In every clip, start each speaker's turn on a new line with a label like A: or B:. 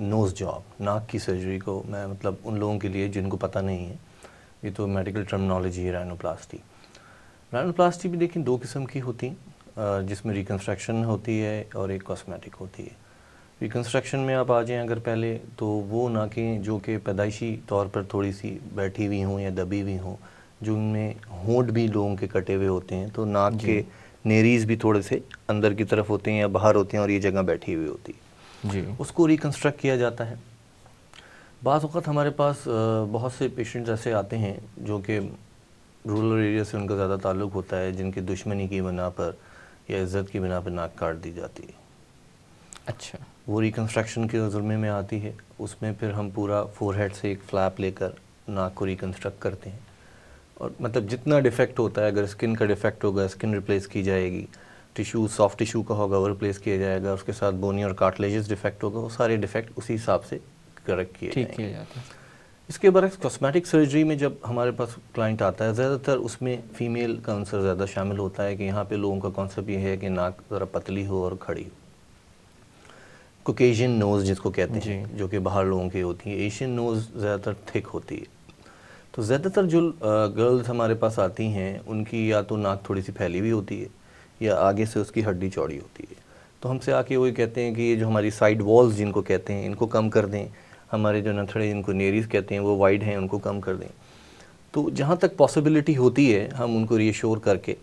A: نوز job, ناک کی surgery کو میں مطلب ان لوگوں کے لیے جن کو پتہ نہیں ہے، یہ تو میڈیکل ٹرمنالوجی ہے رائنوپلاسٹی. رائنوپلاسٹی بھی دیکھیں 2 قسم کی ہوتی ہیں، جس میں ریکنسٹرکشن ہوتی ہے اور ایک کاسمیٹک ہوتی ہے. ریکنسٹرکشن میں آپ آ جائیں اگر پہلے، تو وہ ناکیں جو کہ پیدائشی طور پر تھوڑی سی بیٹھی ہوئی ہوں یا دبی ہوئی ہوں، جو ان میں ہونٹ بھی لوگوں کے کٹے ہوئے ہوتے ہیں، تو ناک کے نیریز بھی تھوڑے سے اندر کی طرف ہوتے ہیں یا باہر ہوتے ہیں اور یہ جگہ بیٹھی ہوئی ہوتی ہے، اس کو ریکنسٹرکٹ کیا جاتا ہے. بعض اوقات ہمارے پاس بہت سے پیشنٹس ایسے آتے ہیں جو کہ رورل ایریا سے ان کا زیادہ تعلق ہوتا ہے، جن کی دشمنی کی بنا پر یا عزت کی بنا پر ناک کاٹ دی جاتی ہے.
B: اچھا.
A: وہ ریکنسٹرکشن کے ذمے میں آتی ہے. اس میں پھر ہم پورا فور ہیڈ سے ایک فلیپ لے کر ناک کو ریکنسٹرکٹ کرتے ہیں، اور مطلب جتنا ڈیفیکٹ ہوتا ہے، اگر اسکن کا ڈیفیکٹ ہوگا اسکن ریپلیس کی جائے گی، ٹیشو سافٹ ٹیشو کا ہوگا وہ ریپلیس کیا جائے گا، اس کے ساتھ بونی اور کارٹلیجز ڈیفیکٹ ہوگا، وہ سارے ڈیفیکٹ اسی حساب سے کریکٹ کیے جائیں گے. اس کے برعکس کاسمیٹک سرجری میں جب ہمارے پاس کلائنٹ آتا ہے، زیادہ تر اس میں فیمیل کا عنصر زیادہ شامل ہوتا ہے، کہ یہاں پہ لوگوں کا کانسیپٹ یہ ہے کہ ناک ذرا پتلی ہو اور کھڑی ہو. کوکیشین نوز جس کو کہتے ہیں، جو کہ باہر لوگوں کی ہوتی ہے. ایشین نوز زیادہ تر تھک ہوتی ہے. تو زیادہ تر جو گرلز ہمارے پاس آتی ہیں ان کی یا تو ناک تھوڑی سی پھیلی ہوئی ہوتی ہے یا آگے سے اس کی ہڈی چوڑی ہوتی ہے. تو ہم سے آ کے وہی کہتے ہیں کہ یہ جو ہماری سائڈ والز جن کو کہتے ہیں ان کو کم کر دیں، ہمارے جو نتھڑے جن کو نیریز کہتے ہیں وہ وائڈ ہیں ان کو کم کر دیں. تو جہاں تک پاسبلٹی ہوتی ہے ہم ان کو ری ایشور کر کے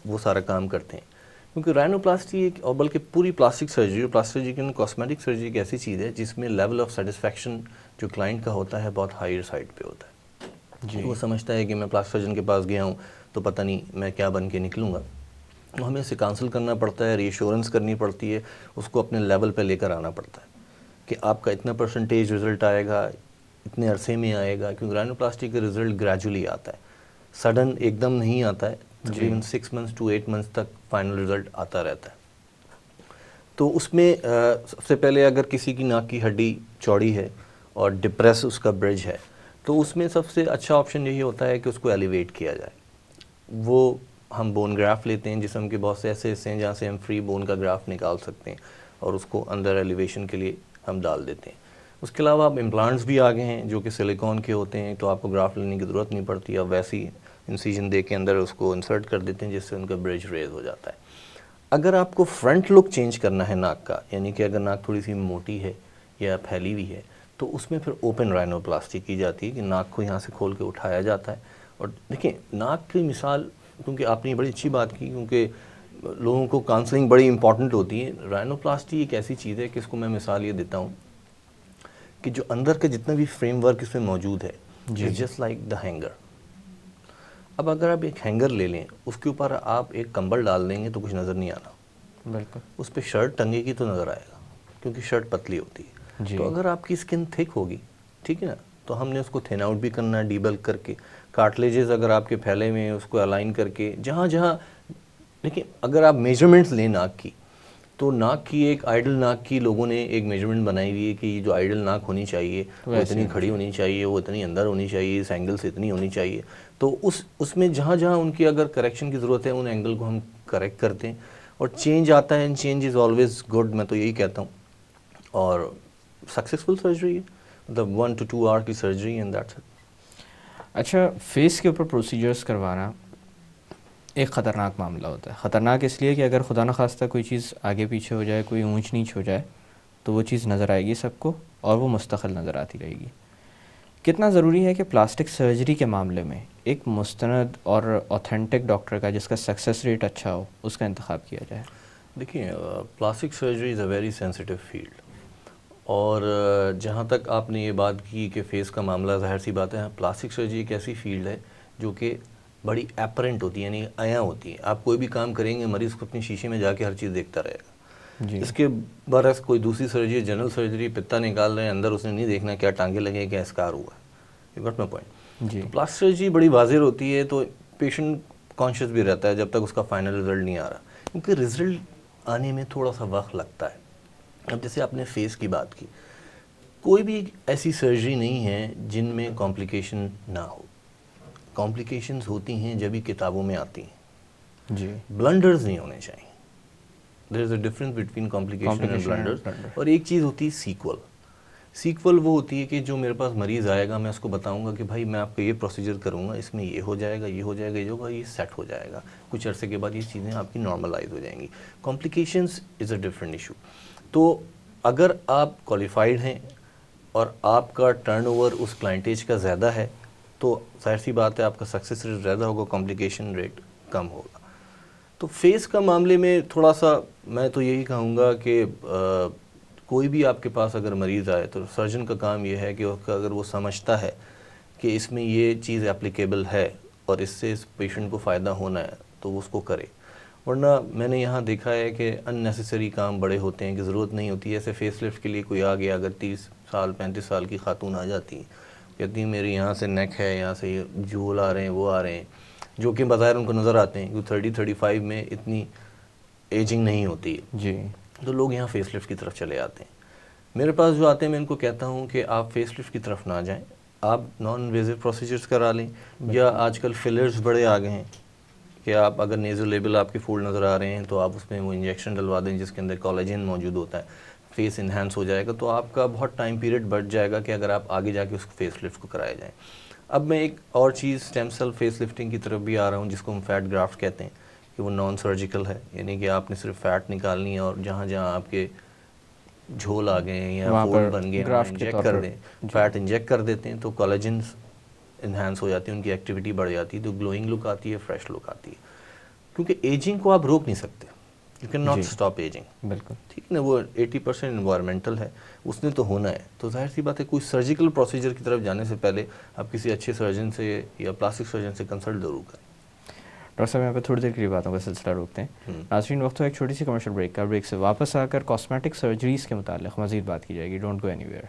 A: وہ سارا کام کرتے ہیں. کیونکہ رائنوپلاسٹی ایک، اور بلکہ پوری پلاسٹک سرجری اور پلاسٹک سرجری کاسمیٹک سرجری ایک ایسی چیز ہے جس میں لیول آف سیٹسفیکشن جو کلائنٹ کا ہوتا ہے بہت ہائر سائڈ پہ ہوتا ہے. وہ سمجھتا ہے کہ میں پلاسٹک سرجن کے پاس گیا ہوں تو پتہ نہیں میں کیا بن کے نکلوں گا. تو ہمیں اسے کانسل کرنا پڑتا ہے، ری ایشورنس کرنی پڑتی ہے، اس کو اپنے لیول پہ لے کر آنا پڑتا ہے کہ آپ کا اتنا پرسنٹیج رزلٹ آئے گا، اتنے عرصے میں آئے گا. کیونکہ رائنوپلاسٹی کا رزلٹ گریجولی آتا ہے، سڈن ایک دم نہیں آتا ہے، تقریباً 6 months to 8 months تک فائنل رزلٹ آتا رہتا ہے. تو اس میں سب سے پہلے اگر کسی کی ناک کی ہڈی چوڑی ہے اور ڈپریس اس کا برج ہے، تو اس میں سب سے اچھا آپشن یہی ہوتا ہے کہ اس کو ایلیویٹ کیا جائے. وہ ہم بون گرافٹ لیتے ہیں، جسم کے بہت سے ایسے حصے ہیں جہاں سے ہم فری بون کا گرافٹ نکال سکتے ہیں اور اس کو اندر ایلیویشن کے لیے ہم ڈال دیتے ہیں. اس کے علاوہ اب امپلانٹس بھی آگے ہیں جو کہ سلیکون کے ہوتے ہیں، تو آپ کو گرافٹ لینے کی ضرورت نہیں پڑتی، اب ویسی انسیجن دے کے اندر اس کو انسرٹ کر دیتے ہیں جس سے ان کا برج ریز ہو جاتا ہے. اگر آپ کو فرنٹ لک چینج کرنا ہے ناک کا، یعنی کہ اگر ناک تھوڑی سی موٹی ہے یا پھیلی ہوئی ہے، تو اس میں پھر اوپن رائنوپلاسٹی کی جاتی ہے کہ ناک کو یہاں سے کھول کے اٹھایا جاتا ہے. اور دیکھیں ناک کی مثال، کیونکہ آپ نے یہ بڑی اچھی بات کی، کیونکہ لوگوں کو کاؤنسلنگ بڑی امپورٹنٹ ہوتی ہے. رائنوپلاسٹی ایک ایسی چیز ہے کہ اس کو میں مثال یہ دیتا ہوں کہ جو اندر کا جتنا بھی فریم ورک اس میں موجود ہے، it's just like the hanger. اب اگر آپ ایک ہینگر لے لیں، اس کے اوپر آپ ایک کمبل ڈال دیں گے تو کچھ نظر نہیں آنا.
B: بالکل.
A: اس پہ شرٹ ٹنگے گی تو نظر آئے گا، کیونکہ شرٹ پتلی ہوتی ہے. تو اگر آپ کی اسکن تھک ہوگی، ٹھیک ہے نا، تو ہم نے اس کو تھن آؤٹ بھی کرنا ہے ڈی بلک کر کے. کارٹلیجز اگر آپ کے پھیلے میں اس کو الائن کر کے جہاں جہاں، لیکن اگر آپ میجرمنٹس لیں ناک کی، تو ناک کی ایک آئیڈل ناک کی لوگوں نے ایک میجرمنٹ بنائی ہوئی ہے کہ یہ جو آئیڈل ناک ہونی چاہیے وہ اتنی کھڑی ہونی چاہیے، وہ اتنی اندر ہونی چاہیے، اس اینگل سے اتنی ہونی چاہیے. تو اس میں جہاں جہاں ان کی اگر کریکشن کی ضرورت ہے ان اینگل کو ہم کریکٹ کرتے ہیں، اور چینج آتا ہے. And change is always good, میں تو یہی کہتا ہوں. اور سکسیزفل سرجری ہے، مطلب 1 to 2 hour کی سرجری اینڈ دیٹس اٹ.
B: اچھا، فیس کے اوپر پروسیجرز کروانا ایک خطرناک معاملہ ہوتا ہے. خطرناک اس لیے کہ اگر خدا نخواستہ کوئی چیز آگے پیچھے ہو جائے، کوئی اونچ نیچ ہو جائے، تو وہ چیز نظر آئے گی سب کو اور وہ مستقل نظر آتی رہے گی. کتنا ضروری ہے کہ پلاسٹک سرجری کے معاملے میں ایک مستند اور اوتھینٹک ڈاکٹر کا جس کا سکسیس ریٹ اچھا ہو اس کا انتخاب کیا جائے؟
A: دیکھیں، plastic surgery is a very sensitive field. اور جہاں تک آپ نے یہ بات کی کہ فیس کا معاملہ، ظاہر سی بات ہے، پلاسٹک سرجری ایک ایسی فیلڈ ہے جو کہ بڑی ایپرنٹ ہوتی ہے، یعنی عیاں ہوتی ہے. آپ کوئی بھی کام کریں گے مریض کو اپنی شیشے میں جا کے ہر چیز دیکھتا رہے گا. اس کے برعکس کوئی دوسری سرجری، جنرل سرجری، پتا نکال رہے ہیں، اندر اس نے نہیں دیکھنا کیا ٹانگے لگے، کیا اسکار ہوا ہے. You got my point. تو پلاسٹک سرجری بڑی واضح ہوتی ہے، تو پیشنٹ کانشیس بھی رہتا ہے جب تک اس کا فائنل رزلٹ نہیں آ رہا، کیونکہ رزلٹ آنے میں تھوڑا سا وقت لگتا ہے. اب جیسے آپ نے فیس کی بات کی، کوئی بھی ایسی سرجری نہیں ہے جن میں کمپلیکیشن نہ ہو. کمپلیکیشنز ہوتی ہیں جبھی کتابوں میں آتی ہیں. بلنڈرز نہیں ہونے چاہیے. There is a difference between complication and blunders. اور ایک چیز ہوتی ہے سیکول. سیکول وہ ہوتی ہے کہ جو میرے پاس مریض آئے گا میں اس کو بتاؤں گا کہ بھائی میں آپ کو یہ پروسیجر کروں گا، اس میں یہ ہو جائے گا، یہ ہو جائے گا، یہ ہوگا، یہ سیٹ ہو جائے گا، کچھ عرصے کے بعد یہ چیزیں آپ کی نارملائز ہو جائیں گی. Complications is a different issue. تو اگر آپ کوالیفائڈ ہیں اور آپ کا ٹرن اوور اس کلائنٹیج کا زیادہ ہے تو ظاہر سی بات ہے آپ کا سکسیس ریٹ زیادہ ہوگا، کمپلیکیشن ریٹ کم ہوگا. تو فیس کا معاملے میں تھوڑا سا میں تو یہی کہوں گا کہ کوئی بھی آپ کے پاس اگر مریض آئے تو سرجن کا کام یہ ہے کہ اگر وہ سمجھتا ہے کہ اس میں یہ چیز اپلیکیبل ہے اور اس سے اس پیشنٹ کو فائدہ ہونا ہے تو وہ اس کو کرے. ورنہ میں نے یہاں دیکھا ہے کہ ان نیسیسری کام بڑے ہوتے ہیں کہ ضرورت نہیں ہوتی ہے. ایسے فیس لفٹ کے لیے کوئی آ گیا، اگر 30 سال 35 سال کی خاتون آ جاتی ہیں، کہتی ہیں میری یہاں سے نیک ہے، یہاں سے یہ جھول آ رہے ہیں، وہ آ رہے ہیں، جو کہ بظاہر ان کو نظر آتے ہیں کیونکہ 30-35 میں اتنی ایجنگ نہیں ہوتی ہے.
B: جی.
A: تو لوگ یہاں فیس لفٹ کی طرف چلے آتے ہیں. میرے پاس جو آتے ہیں میں ان کو کہتا ہوں کہ آپ فیس لفٹ کی طرف نہ جائیں، آپ نان انویزو پروسیجرز کرا لیں، یا آج کل فلرز بڑے آ گئے ہیں کہ آپ اگر نیزو لیبل آپ کے فولڈ نظر آ رہے ہیں تو آپ اس میں وہ انجیکشن ڈلوا دیں جس کے اندر کولیجن موجود ہوتا ہے، فیس انہینس ہو جائے گا. تو آپ کا بہت ٹائم پیریڈ بڑھ جائے گا کہ اگر آپ آگے جا کے اس فیس لفٹ کو کرائے جائیں. اب میں ایک اور چیز اسٹیم سیل فیس لفٹنگ کی طرف بھی آ رہا ہوں جس کو ہم فیٹ گرافٹ کہتے ہیں کہ وہ نان سرجیکل ہے، یعنی کہ آپ نے صرف فیٹ نکالنی ہے اور جہاں جہاں آپ کے جھول آ گئے ہیں یا فولڈ بن گئے ہیں انجیکٹ کر دیں، فیٹ انجیکٹ کر دیتے ہیں تو کولیجنز انہینس ہو جاتی ہے، ان کی ایکٹیویٹی بڑھ جاتی ہے، تو گلوئنگ لک آتی ہے، فریش لک آتی ہے. کیونکہ ایجنگ کو آپ روک نہیں سکتے، you can not stop ageing.
B: بالکل
A: ٹھیک ہے نا، وہ 80% انوائرمنٹل ہے، اس نے تو ہونا ہے. تو ظاہر سی بات ہے کوئی سرجیکل پروسیجر کی طرف جانے سے پہلے آپ کسی اچھے سرجن سے یا پلاسٹک سرجن سے کنسلٹ ضرور کریں.
B: ڈاکٹر صاحب یہاں پہ تھوڑی دیر کے لیے باتوں کا سلسلہ روکتے ہیں. ناظرین وقت ہو ایک چھوٹی سی کمرشل بریک کا. بریک سے واپس آ کر کاسمیٹک سرجریز کے متعلق مزید بات کی جائے گی. Don't go any where.